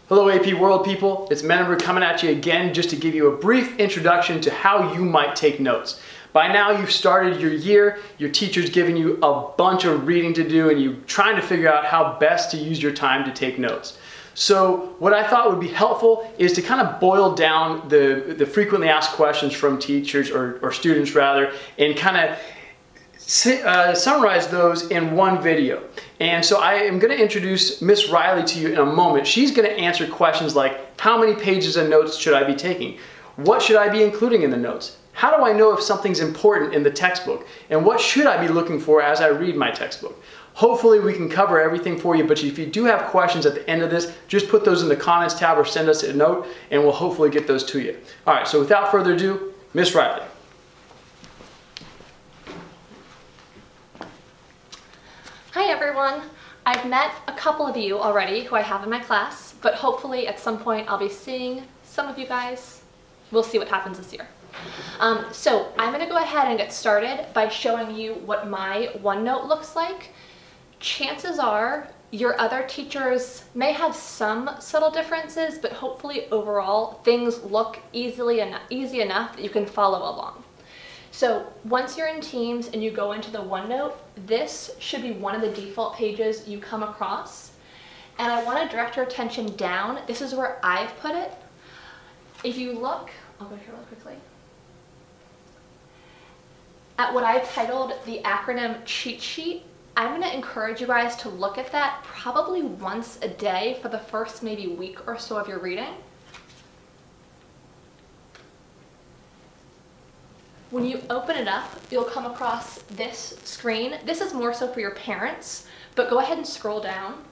Hello AP World people, it's Menenberg coming at you again just to give you a brief introduction to how you might take notes. By now you've started your year, your teacher's giving you a bunch of reading to do and you're trying to figure out how best to use your time to take notes. So what I thought would be helpful is to kind of boil down the frequently asked questions from teachers or students rather, and kind of summarize those in one video. And so I am going to introduce Miss Riley to you in a moment. She's going to answer questions like, how many pages of notes should I be taking? What should I be including in the notes? How do I know if something's important in the textbook? And what should I be looking for as I read my textbook? Hopefully we can cover everything for you, but if you do have questions at the end of this, just put those in the comments tab or send us a note and we'll hopefully get those to you. All right, so without further ado, Miss Riley. Hi everyone. I've met a couple of you already who I have in my class, but hopefully at some point I'll be seeing some of you guys. We'll see what happens this year. So I'm going to go ahead and get started by showing you what my OneNote looks like. Chances are your other teachers may have some subtle differences, but hopefully overall things look easy enough that you can follow along. So once you're in Teams and you go into the OneNote, this should be one of the default pages you come across. And I want to direct your attention down. This is where I've put it. If you look, I'll go here real quickly, at what I've titled the acronym cheat sheet, I'm going to encourage you guys to look at that probably once a day for the first maybe week or so of your reading. When you open it up, you'll come across this screen. This is more so for your parents, but go ahead and scroll down.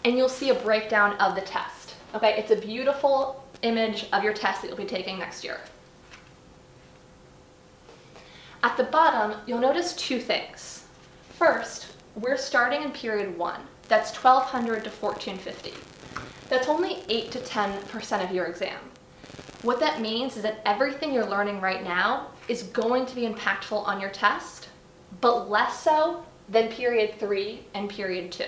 And you'll see a breakdown of the test. Okay, it's a beautiful image of your test that you'll be taking next year. At the bottom, you'll notice two things. First, we're starting in period 1. That's 1200 to 1450. That's only 8 to 10% of your exam. What that means is that everything you're learning right now is going to be impactful on your test, but less so than period 3 and period 2.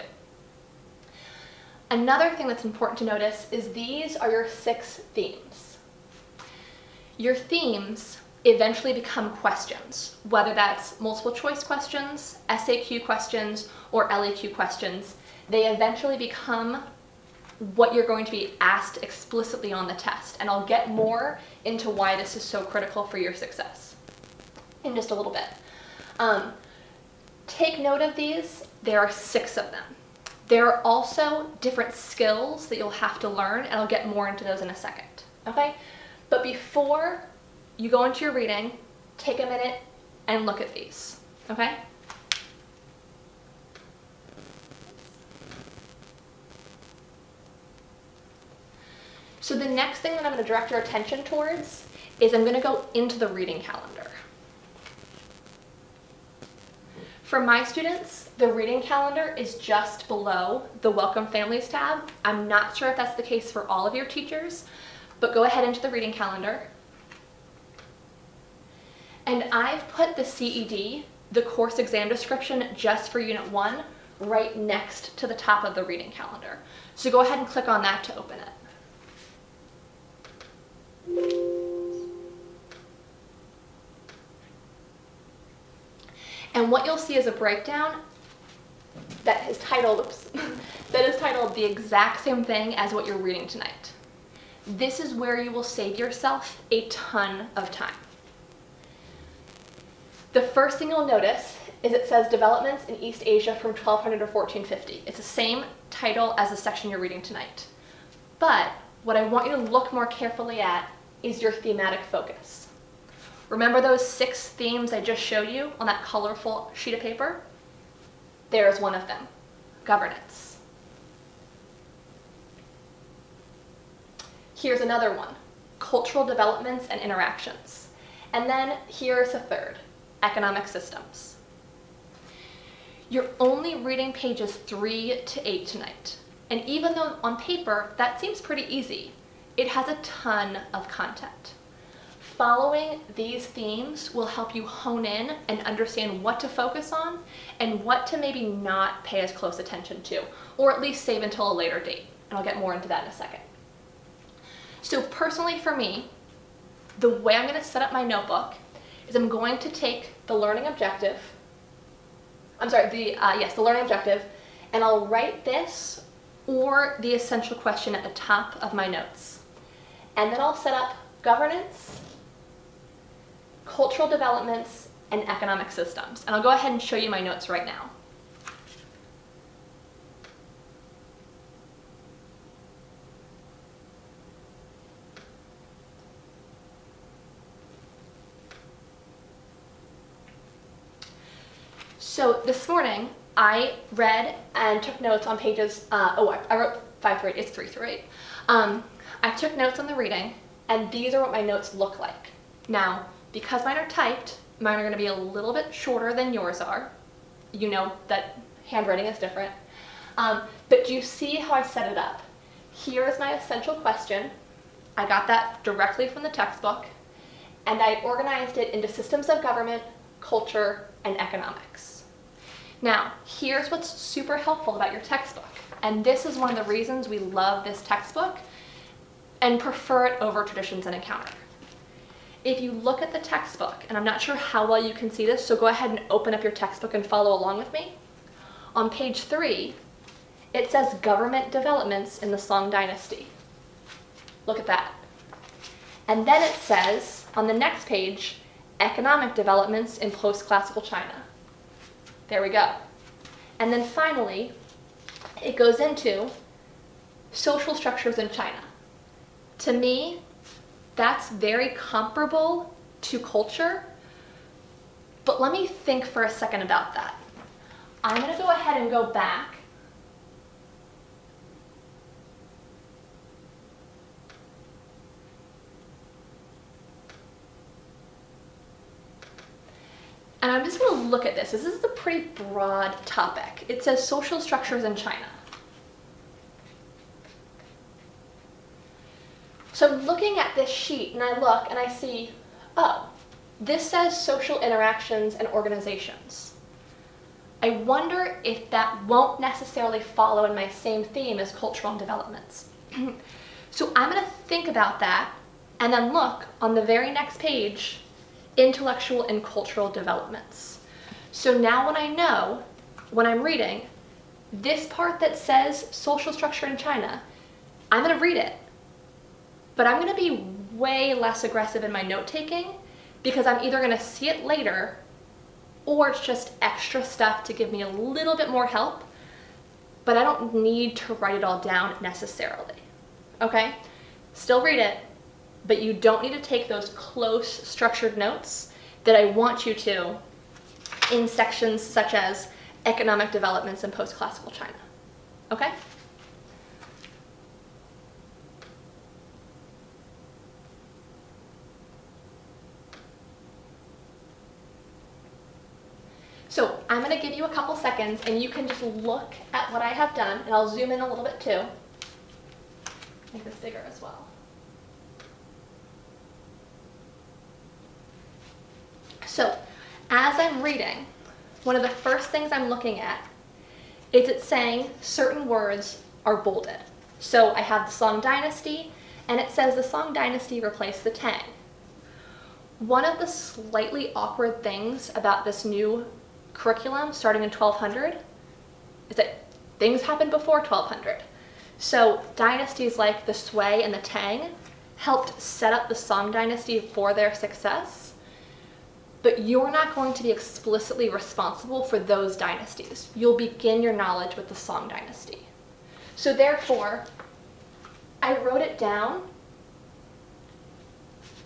Another thing that's important to notice is these are your 6 themes. Your themes eventually become questions, whether that's multiple choice questions, SAQ questions, or LAQ questions. They eventually become what you're going to be asked explicitly on the test, and I'll get more into why this is so critical for your success in just a little bit. Take note of these. There are 6 of them. There are also different skills that you'll have to learn, and I'll get more into those in a second, okay? But before you go into your reading, take a minute and look at these, okay? So the next thing that I'm going to direct your attention towards is I'm going to go into the reading calendar. For my students, the reading calendar is just below the Welcome Families tab. I'm not sure if that's the case for all of your teachers, but go ahead into the reading calendar. And I've put the CED, the course exam description, just for Unit 1, right next to the top of the reading calendar. So go ahead and click on that to open it. And what you'll see is a breakdown that is titled, the exact same thing as what you're reading tonight. This is where you will save yourself a ton of time. The first thing you'll notice is it says Developments in East Asia from 1200 to 1450. It's the same title as the section you're reading tonight. But what I want you to look more carefully at is your thematic focus. Remember those 6 themes I just showed you on that colorful sheet of paper? There's one of them, governance. Here's another one, cultural developments and interactions. And then here's a third, economic systems. You're only reading pages 3 to 8 tonight. And even though on paper that seems pretty easy, it has a ton of content. following these themes will help you hone in and understand what to focus on and what to maybe not pay as close attention to, or at least save until a later date. And I'll get more into that in a second. So personally for me, the way I'm going to set up my notebook is I'm going to take the learning objective, the learning objective, and I'll write this or the essential question at the top of my notes. And then I'll set up governance, cultural developments, and economic systems. And I'll go ahead and show you my notes right now. So this morning, I read and took notes on pages, I wrote 5 through 8, it's 3 through 8. I took notes on the reading, and these are what my notes look like. Now, because mine are typed, mine are going to be a little bit shorter than yours are. You know that handwriting is different. But do you see how I set it up? Here is my essential question. I got that directly from the textbook, and I organized it into systems of government, culture, and economics. Now, here's what's super helpful about your textbook, and this is one of the reasons we love this textbook and prefer it over Traditions and Encounter. If you look at the textbook, and I'm not sure how well you can see this, so go ahead and open up your textbook and follow along with me. On page 3, it says government developments in the Song Dynasty. Look at that. And then it says, on the next page, economic developments in post-classical China. There we go. And then finally, it goes into social structures in China. To me, that's very comparable to culture, but let me think for a second about that. I'm going to go ahead and go back. And I'm just going to look at this. This is a pretty broad topic. It says social structures in China. So I'm looking at this sheet and I look and I see, oh, this says social interactions and organizations. I wonder if that won't necessarily follow in my same theme as cultural developments. So I'm going to think about that and then look on the very next page, intellectual and cultural developments. So now when I know, when I'm reading, this part that says social structure in China, I'm going to read it. But I'm going to be way less aggressive in my note-taking because I'm either going to see it later or it's just extra stuff to give me a little bit more help, but I don't need to write it all down necessarily. Okay? Still read it, but you don't need to take those close structured notes that I want you to in sections such as economic developments in post-classical China. Okay? So I'm going to give you a couple seconds and you can just look at what I have done, and I'll zoom in a little bit too. Make this bigger as well. So, as I'm reading, one of the first things I'm looking at is it's saying certain words are bolded. So I have the Song Dynasty, and it says the Song Dynasty replaced the Tang. One of the slightly awkward things about this new curriculum starting in 1200 is that things happened before 1200. So dynasties like the Sui and the Tang helped set up the Song Dynasty for their success. But you're not going to be explicitly responsible for those dynasties. You'll begin your knowledge with the Song Dynasty. So therefore, I wrote it down,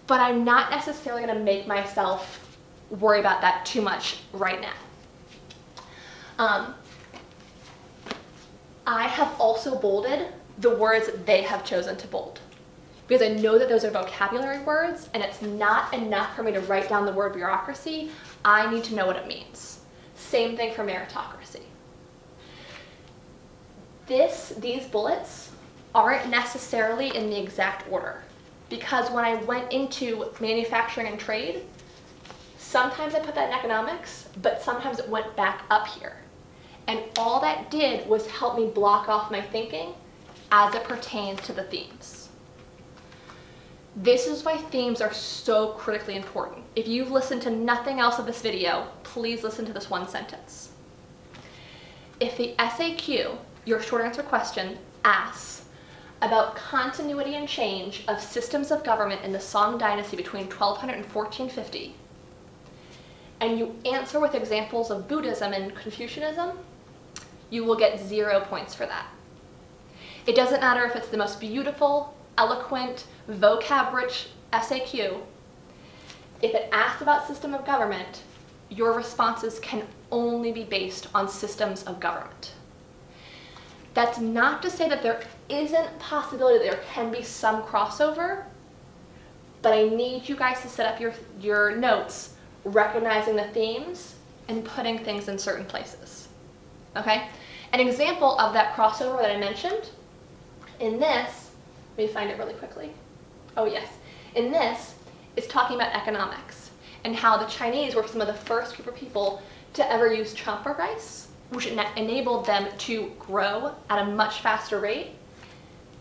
but I'm not necessarily going to make myself worry about that too much right now. I have also bolded the words they have chosen to bold, because I know that those are vocabulary words and it's not enough for me to write down the word bureaucracy. I need to know what it means. Same thing for meritocracy. These bullets aren't necessarily in the exact order. because when I went into manufacturing and trade, sometimes I put that in economics, but sometimes it went back up here. And all that did was help me block off my thinking as it pertains to the themes. This is why themes are so critically important. If you've listened to nothing else of this video, please listen to this one sentence. If the SAQ, your short answer question, asks about continuity and change of systems of government in the Song dynasty between 1200 and 1450, and you answer with examples of Buddhism and Confucianism, you will get 0 points for that. It doesn't matter if it's the most beautiful, eloquent, vocab-rich SAQ. If it asks about system of government, your responses can only be based on systems of government. That's not to say that there isn't a possibility that there can be some crossover, but I need you guys to set up your notes recognizing the themes and putting things in certain places. Okay? An example of that crossover that I mentioned in this, let me find it really quickly. Oh yes. In this, it's talking about economics and how the Chinese were some of the first group of people to ever use champa rice, which enabled them to grow at a much faster rate.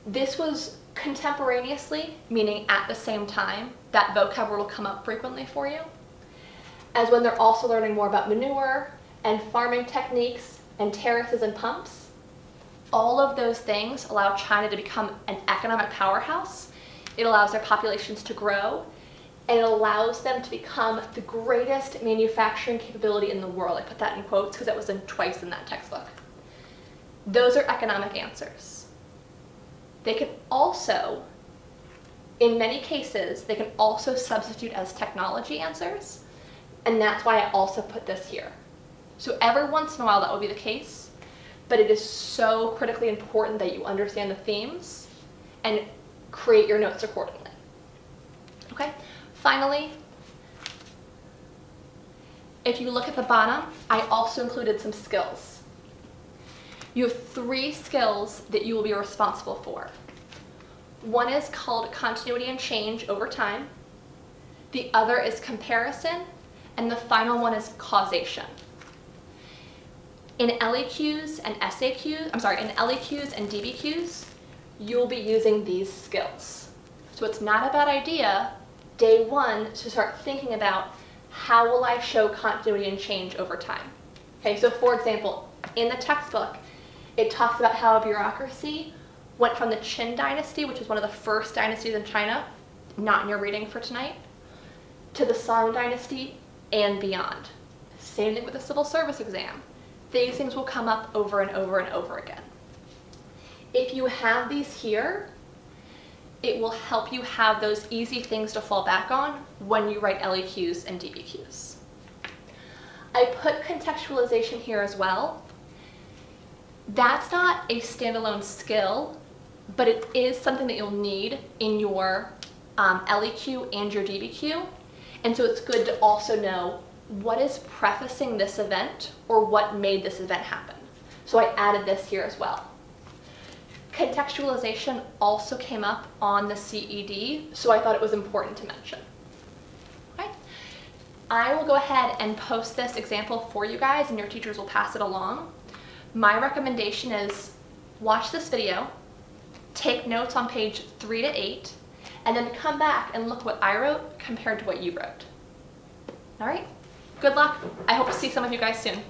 This was contemporaneously, meaning at the same time, that vocab word will come up frequently for you, as when they're also learning more about manure and farming techniques and terraces and pumps. All of those things allow China to become an economic powerhouse. It allows their populations to grow, and it allows them to become the greatest manufacturing capability in the world. I put that in quotes because that was twice in that textbook. Those are economic answers. They can also, in many cases, they can also substitute as technology answers, and that's why I also put this here. So every once in a while that will be the case, but it is so critically important that you understand the themes and create your notes accordingly. Okay? Finally, if you look at the bottom, I also included some skills. You have 3 skills that you will be responsible for. One is called continuity and change over time. The other is comparison, and the final one is causation. In LEQs and SAQs, in LEQs and DBQs, you'll be using these skills. So it's not a bad idea, day 1, to start thinking about how will I show continuity and change over time. Okay, so for example, in the textbook, it talks about how a bureaucracy went from the Qin dynasty, which was one of the first dynasties in China, not in your reading for tonight, to the Song dynasty and beyond. Same thing with the civil service exam. These things will come up over and over and over again. If you have these here, it will help you have those easy things to fall back on when you write LEQs and DBQs. I put contextualization here as well. That's not a standalone skill, but it is something that you'll need in your LEQ and your DBQ. And so it's good to also know what is prefacing this event or what made this event happen. So I added this here as well. Contextualization also came up on the CED, so I thought it was important to mention. Okay. I will go ahead and post this example for you guys, and your teachers will pass it along. My recommendation is watch this video, take notes on page 3 to 8, and then come back and look what I wrote compared to what you wrote. All right? Good luck. I hope to see some of you guys soon.